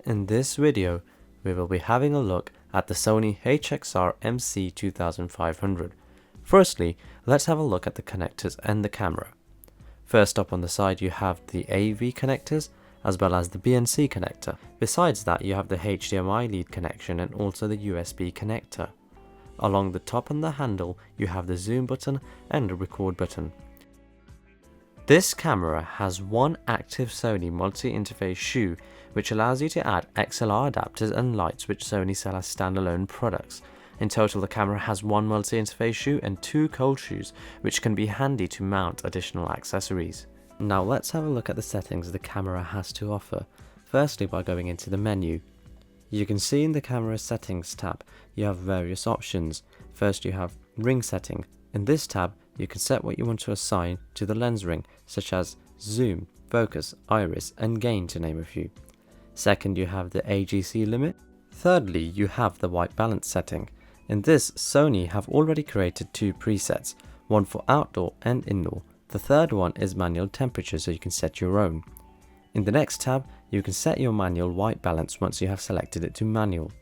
In this video, we will be having a look at the Sony HXR MC2500. Firstly, let's have a look at the connectors and the camera. First up on the side you have the AV connectors as well as the BNC connector. Besides that, you have the HDMI lead connection and also the USB connector. Along the top and the handle you have the zoom button and the record button. This camera has one active Sony multi-interface shoe which allows you to add XLR adapters and lights which Sony sell as standalone products. In total, the camera has one multi-interface shoe and two cold shoes which can be handy to mount additional accessories. Now let's have a look at the settings the camera has to offer. Firstly, by going into the menu. You can see in the camera settings tab you have various options. First you have ring setting. In this tab you can set what you want to assign to the lens ring, such as zoom, focus, iris and gain, to name a few. Second, you have the AGC limit. Thirdly, you have the white balance setting. In this, Sony have already created two presets, one for outdoor and indoor. The third one is manual temperature, so you can set your own. In the next tab, you can set your manual white balance once you have selected it to manual.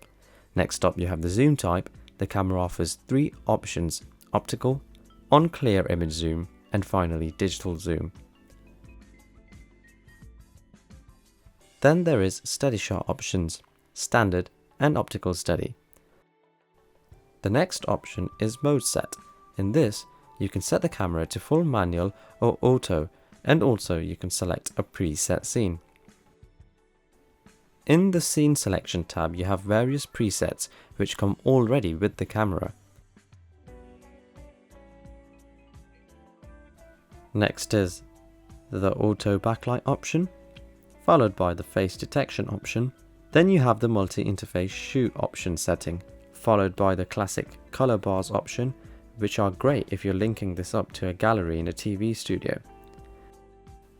Next up, you have the zoom type. The camera offers three options: optical, on clear image zoom, and finally digital zoom. Then there is steady shot options, standard and optical steady. The next option is mode set. In this, you can set the camera to full manual or auto, and also you can select a preset scene. In the scene selection tab you have various presets which come already with the camera. Next is the auto backlight option, followed by the face detection option. Then you have the multi-interface shoe option setting, followed by the classic color bars option, which are great if you're linking this up to a gallery in a TV studio.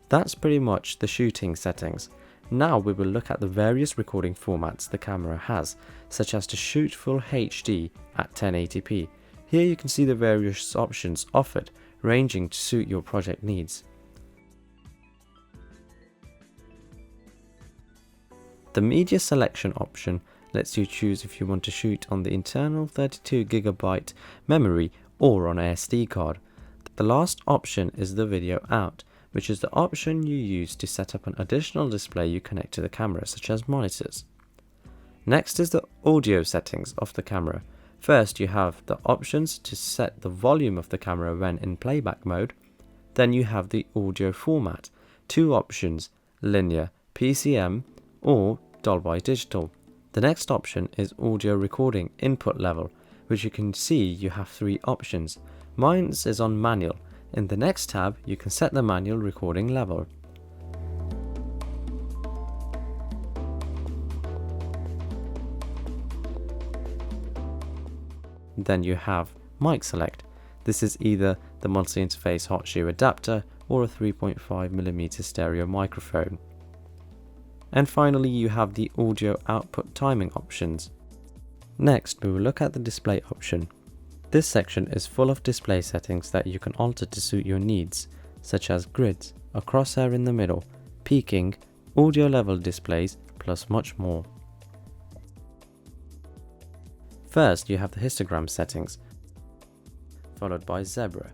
That's pretty much the shooting settings. Now we will look at the various recording formats the camera has, such as to shoot full HD at 1080p. Here you can see the various options offered, ranging to suit your project needs. The media selection option lets you choose if you want to shoot on the internal 32GB memory or on an SD card. The last option is the video out, which is the option you use to set up an additional display you connect to the camera, such as monitors. Next is the audio settings of the camera. First, you have the options to set the volume of the camera when in playback mode. Then you have the audio format, two options: linear, PCM or Dolby Digital. The next option is audio recording input level, which you can see you have three options. Mine is on manual. In the next tab you can set the manual recording level. Then you have mic select. This is either the multi-interface hot shoe adapter or a 3.5mm stereo microphone. And finally you have the audio output timing options. Next we will look at the display option. This section is full of display settings that you can alter to suit your needs, such as grids, a crosshair in the middle, peaking, audio level displays, plus much more. First you have the histogram settings, followed by zebra.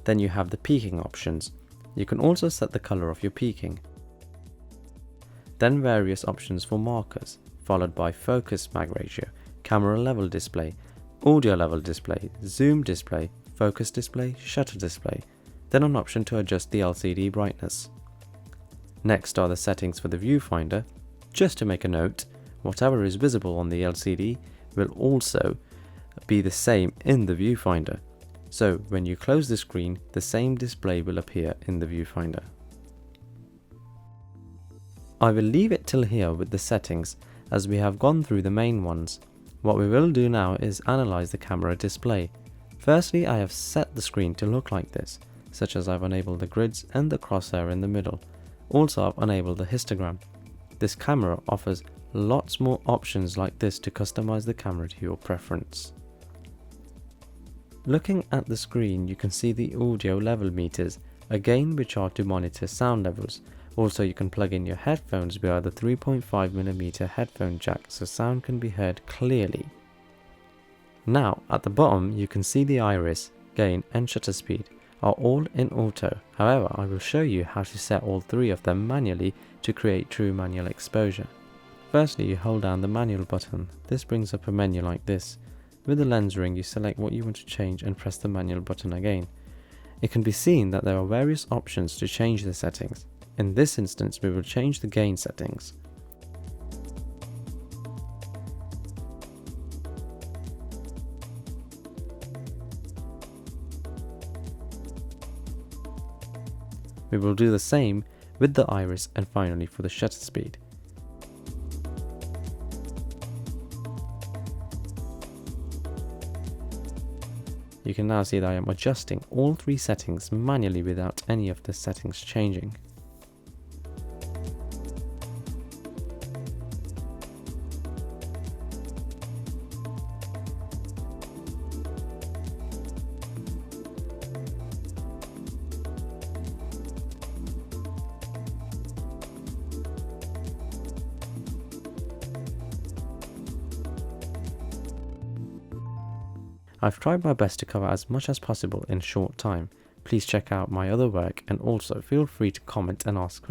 Then you have the peaking options. You can also set the color of your peaking. Then various options for markers, followed by focus mag ratio, camera level display, audio level display, zoom display, focus display, shutter display, then an option to adjust the LCD brightness. Next are the settings for the viewfinder. Just to make a note, whatever is visible on the LCD will also be the same in the viewfinder. So when you close the screen, the same display will appear in the viewfinder. I will leave it till here with the settings, as we have gone through the main ones. What we will do now is analyze the camera display. Firstly, I have set the screen to look like this, such as I've enabled the grids and the crosshair in the middle. Also I've enabled the histogram. This camera offers lots more options like this to customize the camera to your preference. Looking at the screen, you can see the audio level meters, again which are to monitor sound levels. Also, you can plug in your headphones via the 3.5mm headphone jack so sound can be heard clearly. Now, at the bottom, you can see the iris, gain and shutter speed are all in auto. However, I will show you how to set all three of them manually to create true manual exposure. Firstly, you hold down the manual button. This brings up a menu like this. With the lens ring, you select what you want to change and press the manual button again. It can be seen that there are various options to change the settings. In this instance, we will change the gain settings. We will do the same with the iris and finally for the shutter speed. You can now see that I am adjusting all three settings manually without any of the settings changing. I've tried my best to cover as much as possible in a short time. Please check out my other work and also feel free to comment and ask questions.